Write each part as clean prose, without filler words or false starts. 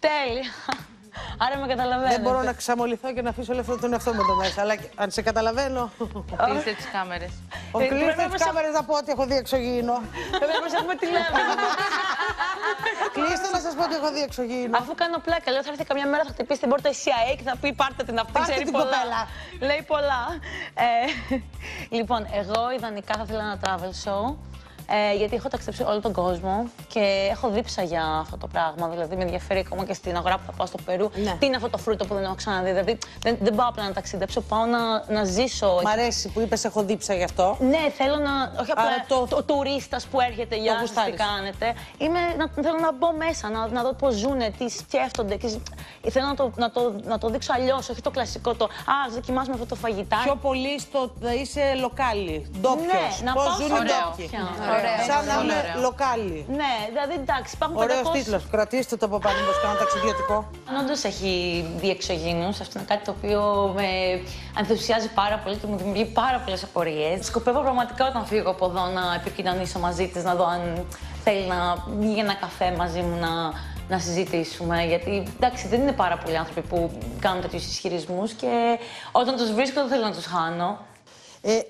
Τέλεια. Άρα με καταλαβαίνετε. Δεν μπορώ να ξαμολυθώ και να αφήσω όλο αυτό τον εαυτό μου εδώ μέσα. Αλλά αν σε καταλαβαίνω. Κλείστε τις κάμερες. Κλείστε τις κάμερες να πω ότι έχω δει εξωγήινο. Πρέπει να έχουμε τηλέφωνο. Κλείστε να σας πω ότι έχω δει εξωγήινο. Αφού κάνω πλάκα, λέω θα έρθει καμιά μέρα, θα χτυπήσει την πόρτα η CIA και θα πει πάρτε την αυτή. Πάρτε ξέρει την πολλά. κοπέλα. Λέει πολλά. Λοιπόν, εγώ ιδανικά θα ήθελα ένα travel show. Γιατί έχω ταξιδέψει όλο τον κόσμο και έχω δίψα για αυτό το πράγμα. Δηλαδή, με ενδιαφέρει ακόμα και στην αγορά που θα πάω στο Περού. Ναι. Τι είναι αυτό το φρούτο που δεν έχω ξαναδεί. Δηλαδή, δεν πάω απλά να ταξιδέψω, πάω να ζήσω. Μ' αρέσει που είπες έχω δίψα γι' αυτό. Ναι, θέλω να. Όχι απλά ο τουρίστας που έρχεται για να τι κάνετε. Θέλω να μπω μέσα, να δω πώς ζουνε, τι σκέφτονται. Θέλω να το δείξω αλλιώς, όχι το κλασικό το. Δοκιμάζουμε αυτό το φαγητάκι. Πιο πολύ στο είσαι λοκάλι, ντόπιος. Ναι, πώς ζουν οι ντόπιοι. Σαν να είμαι λοκάλι. Ναι, δηλαδή εντάξει, υπάρχουν ωραίος τίτλος. Κρατήστε το από πάνω, πως κάνω ταξιδιωτικό. Όντως έχει διεξωγήινους. Αυτό είναι κάτι το οποίο με ενθουσιάζει πάρα πολύ και μου δημιουργεί πάρα πολλές απορίες. Σκοπεύω πραγματικά όταν φύγω από εδώ να επικοινωνήσω μαζί της, να δω αν θέλει να βγει ένα καφέ μαζί μου να συζητήσουμε. Γιατί εντάξει, δεν είναι πάρα πολλοί άνθρωποι που κάνουν τέτοιους ισχυρισμούς και όταν τους βρίσκω δεν θέλω να τους χάνω.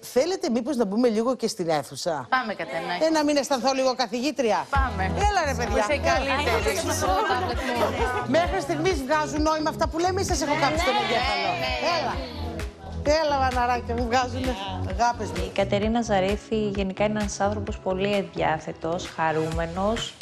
Θέλετε μήπως να μπούμε λίγο και στην αίθουσα? Πάμε, Κατερίνα. Να μην αισθανθώ λίγο καθηγήτρια. Πάμε. Έλα ρε παιδιά. Είσαι καλύτερη. Μέχρι στιγμής βγάζουν νόημα αυτά που λέμε ή σας έχω κάψει τον εγκέφαλο? Έλα. Έλα βαναράκια μου, βγάζουν αγάπες μου. Η Κατερίνα Ζαρίφη γενικά είναι ένας άνθρωπος πολύ ευδιάθετος, χαρούμενος,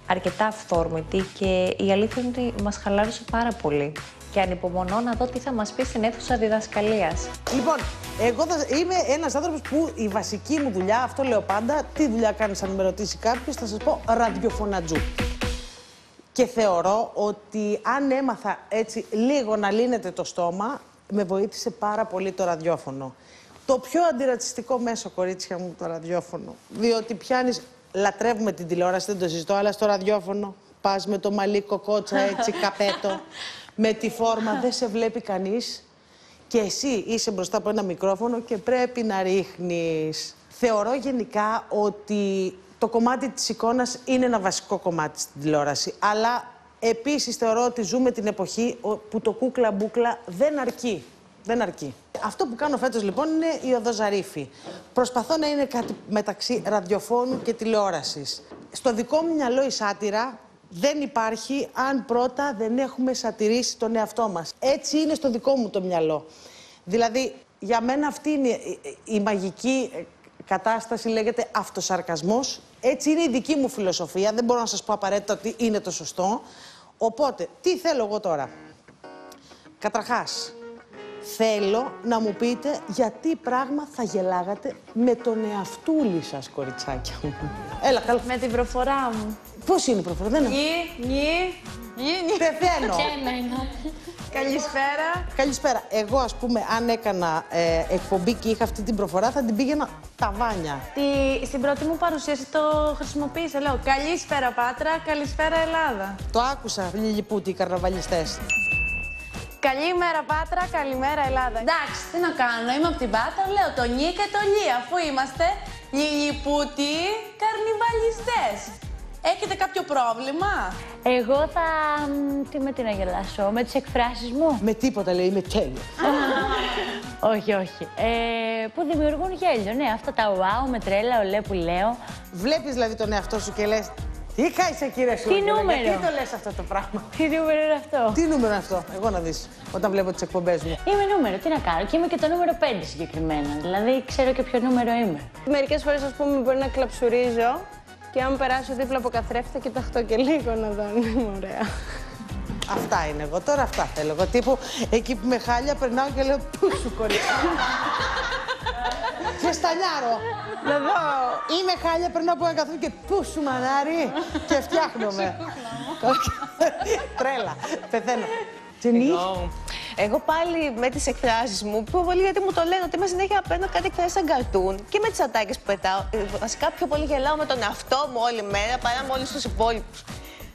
αρκετά αυθόρμητη και η αλήθεια είναι ότι μας χαλάρωσε πάρα πολύ. Και ανυπομονώ να δω τι θα μας πει στην αίθουσα διδασκαλίας. Λοιπόν, εγώ είμαι ένας άνθρωπος που η βασική μου δουλειά, αυτό λέω πάντα, τι δουλειά κάνεις αν με ρωτήσει κάποιος, θα σας πω ραδιοφωνατζού. Και θεωρώ ότι αν έμαθα έτσι λίγο να λύνεται το στόμα, με βοήθησε πάρα πολύ το ραδιόφωνο. Το πιο αντιρατσιστικό μέσο, κορίτσια μου, το ραδιόφωνο. Διότι πιάνεις, λατρεύουμε την τηλεόραση, δεν το συζητώ, αλλά στο ραδιόφωνο πας με το μαλλί κοκότσα έτσι, καπέτο. Με τη φόρμα δεν σε βλέπει κανείς και εσύ είσαι μπροστά από ένα μικρόφωνο και πρέπει να ρίχνεις. Θεωρώ γενικά ότι το κομμάτι της εικόνας είναι ένα βασικό κομμάτι στην τηλεόραση, αλλά επίσης θεωρώ ότι ζούμε την εποχή που το κούκλα μπούκλα δεν αρκεί. Δεν αρκεί. Αυτό που κάνω φέτος λοιπόν είναι η Οδός Ζαρίφη. Προσπαθώ να είναι κάτι μεταξύ ραδιοφώνου και τηλεόρασης. Στο δικό μου μυαλό η σάτυρα δεν υπάρχει αν πρώτα δεν έχουμε σατυρίσει τον εαυτό μας. Έτσι είναι στο δικό μου το μυαλό. Δηλαδή, για μένα αυτή είναι η μαγική κατάσταση, λέγεται αυτοσαρκασμός. Έτσι είναι η δική μου φιλοσοφία, δεν μπορώ να σας πω απαραίτητα ότι είναι το σωστό. Οπότε, τι θέλω εγώ τώρα? Καταρχάς, θέλω να μου πείτε γιατί πράγμα θα γελάγατε με τον εαυτούλη σας, κοριτσάκια μου. Έλα, καλά. Με την προφορά μου. Πώς είναι η προφορά, δεν είναι? Πεθαίνω. Καλησπέρα. Καλησπέρα. Εγώ, ας πούμε, αν έκανα εκπομπή και είχα αυτή την προφορά, θα την πήγαινα ταβάνια. Στην πρώτη μου παρουσίαση το χρησιμοποίησα. Λέω καλησπέρα Πάτρα, καλησπέρα Ελλάδα. Το άκουσα, λιλιπούτι, οι καρναβαλιστές. Καλημέρα Πάτρα, καλημέρα Ελλάδα. Εντάξει, τι να κάνω, είμαι από την Πάτρα, λέω το νι και το λι, αφού είμαστε λιλιπούτι καρνιβαλιστές. Έχετε κάποιο πρόβλημα? Εγώ θα... με τι να γελάσω, με τις εκφράσεις μου? Με τίποτα, λέει, είμαι τέλειο. Όχι, όχι. Που δημιουργούν γέλιο, ναι, αυτά τα wow, με τρέλα, ολέ που λέω. Βλέπεις δηλαδή τον εαυτό σου και λες, τι κάισε κύριε σου, τι νούμερο? Γιατί το λες αυτό το πράγμα? Τι νούμερο είναι αυτό? Τι νούμερο είναι αυτό, εγώ να δεις, όταν βλέπω τις εκπομπές μου. Είμαι νούμερο, τι να κάνω, και είμαι και το νούμερο 5 συγκεκριμένα, δηλαδή ξέρω και ποιο νούμερο είμαι. Μερικές φορές, ας πούμε, μπορεί να κλαψουρίζω και αν περάσω δίπλα από καθρέφτη θα κοιταχτώ και λίγο να δω αν είμαι ωραία. Αυτά είναι εγώ, τώρα αυτά θέλω εγώ, τύπου εκεί που με χάλια περνάω και λέω πού σου κορίτσι. Και σταλιάρω. Να δω. Είμαι χάλια, περνάω από ένα καθρέφτη και πού σου μανάρι και φτιάχνομαι. Τρέλα, πεθαίνω. Εγώ πάλι με τις εκφράσεις μου, πιο πολύ γιατί μου το λένε ότι είμαι συνέχεια παίρνω κάτι εκφράσεις σαν καρτούν και με τις ατάκες που πετάω. Βασικά πιο πολύ γελάω με τον εαυτό μου όλη μέρα παρά με όλους τους υπόλοιπους.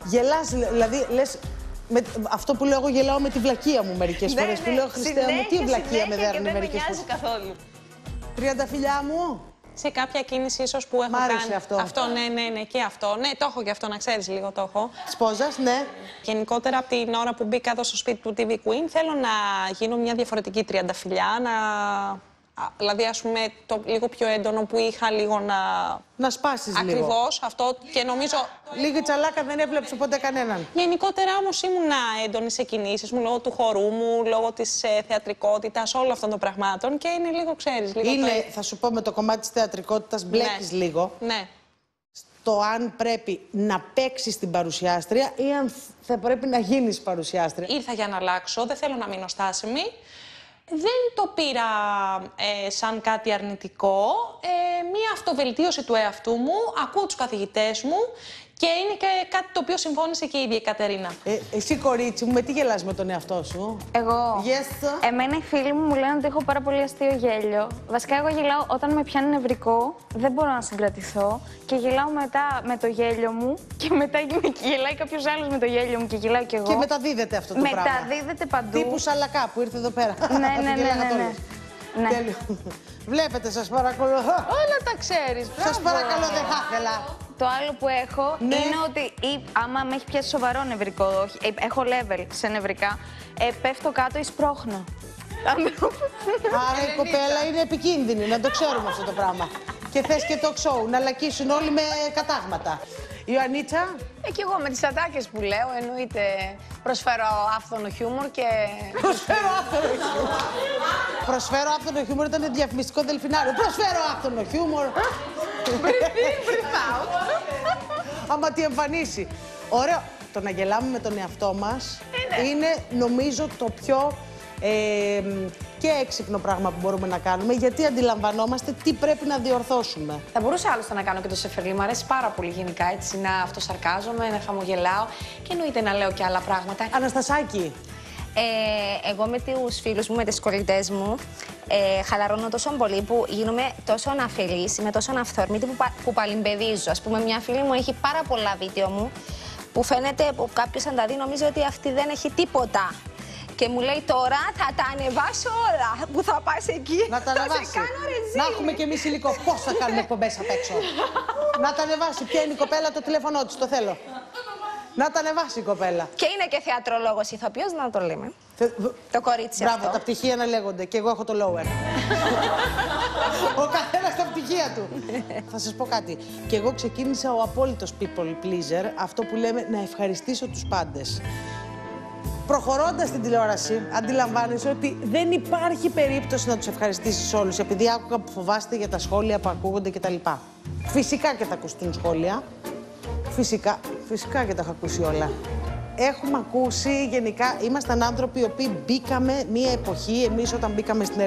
Γελάς, δηλαδή λες, αυτό που λέω εγώ γελάω με τη βλακεία μου μερικές φορές. Που λέω Χριστέ μου, τι βλακεία με δέρνει μερικές φορές. Δεν με νοιάζει καθόλου. Τριανταφυλλιά μου, σε κάποια κίνηση ίσως που έχω Μ' άρεσε κάνει. αυτό. Ναι, και αυτό. Ναι, το έχω και αυτό, να ξέρεις λίγο το έχω. Της πόζας, ναι. Γενικότερα, από την ώρα που μπήκα εδώ στο σπίτι του TV Queen, θέλω να γίνω μια διαφορετική τριανταφυλλιά, δηλαδή, ας πούμε, το λίγο πιο έντονο που είχα, λίγο να σπάσεις λίγο. Ακριβώς, αυτό και νομίζω... Λίγη τσαλάκα δεν έβλεψε ποτέ κανέναν. Γενικότερα όμως ήμουνα έντονη σε κινήσεις μου, λόγω του χορού μου, λόγω της θεατρικότητας, όλων αυτών των πραγμάτων και είναι λίγο, ξέρεις, λίγο... Είναι, θα σου πω, με το κομμάτι της θεατρικότητας μπλέκεις λίγο. Ναι. Το αν πρέπει να παίξεις την παρουσιάστρια ή αν θα πρέπει να γίνεις παρουσιάστρια. Ήρθα για να αλλάξω, δεν θέλω να μείνω στάσιμη. Δεν το πήρα σαν κάτι αρνητικό. Μία αυτοβελτίωση του εαυτού μου, ακούω τους καθηγητές μου και είναι και κάτι το οποίο συμφώνησε και η ίδια η Κατερίνα. Εσύ, κορίτσι μου, με τι γελάς με τον εαυτό σου? Εγώ. Yes. Εμένα οι φίλοι μου λένε ότι έχω πάρα πολύ αστείο γέλιο. Βασικά, εγώ γελάω όταν με πιάνει νευρικό, δεν μπορώ να συγκρατηθώ και γελάω μετά με το γέλιο μου και μετά γελάει κάποιος άλλος με το γέλιο μου και γελάω κι εγώ. Και μεταδίδεται αυτό το πράγμα. Μεταδίδεται παντού. Τύπου Σαλακά που ήρθε εδώ πέρα. Ναι. Τέλειο. Βλέπετε, σας παρακαλώ. Όλα τα ξέρεις. Σας παρακαλώ, δεν θα ήθελα. Το άλλο που έχω είναι ότι άμα με έχει πιάσει σοβαρό νευρικό, έχω level σε νευρικά, πέφτω κάτω ή σπρώχνω. Άρα η κοπέλα είναι επικίνδυνη, να το ξέρουμε αυτό το πράγμα. Και θες και το show, να λακίσουν όλοι με κατάγματα. Ιωαννίτσα. Και εγώ με τις ατάκες που λέω, εννοείται προσφέρω άφθονο χιούμορ και... Προσφέρω άφθονο χιούμορ. Προσφέρω άφθονο χιούμορ ήταν διαφημιστικό δελφινάριο. Προσφέρω άφθονο χιούμορ. Άμα τι εμφανίσει. Ωραίο. Το να γελάμε με τον εαυτό μας είναι, νομίζω, το πιο και έξυπνο πράγμα που μπορούμε να κάνουμε, γιατί αντιλαμβανόμαστε τι πρέπει να διορθώσουμε. Θα μπορούσα άλλωστε να κάνω και το σεφερλί. Μου αρέσει πάρα πολύ γενικά έτσι να αυτοσαρκάζομαι, να χαμογελάω και εννοείται να λέω και άλλα πράγματα. Αναστασάκη. Εγώ με τους φίλους μου, με τις κολλητές μου, χαλαρώνω τόσο πολύ που γίνομαι τόσο αναφελής, είμαι τόσο αναφθόρμητη που παλιμπεδίζω. Ας πούμε, μια φίλη μου έχει πάρα πολλά βίντεο μου που φαίνεται που κάποιος αν τα δει νομίζει ότι αυτή δεν έχει τίποτα. Και μου λέει τώρα θα τα ανεβάσω όλα. Που θα πας εκεί. Να τα ανεβάσει. Να έχουμε κι εμείς υλικό. Πώς θα κάνουμε εκπομπές απ' έξω. Να τα ανεβάσει. Ποια είναι η κοπέλα, το τηλέφωνό της, το θέλω. Να τα ανεβάσει η κοπέλα. Και είναι και θεατρολόγος ηθοποιός, να το λέμε. Το κορίτσι Μπράβο, αυτό. τα πτυχία να λέγονται. Και εγώ έχω το lower. Ο καθένας τα πτυχία του. Θα σας πω κάτι. Και εγώ ξεκίνησα ο απόλυτος people pleaser. Αυτό που λέμε να ευχαριστήσω τους πάντες. Προχωρώντας στην τηλεόραση, αντιλαμβάνεσαι ότι δεν υπάρχει περίπτωση να τους ευχαριστήσεις όλους, επειδή άκουγα που φοβάστε για τα σχόλια που ακούγονται κτλ. Φυσικά και θα ακουστούν σχόλια. Φυσικά και τα έχω ακούσει όλα. Έχουμε ακούσει γενικά, ήμασταν άνθρωποι οι οποίοι μπήκαμε μία εποχή, εμείς όταν μπήκαμε στην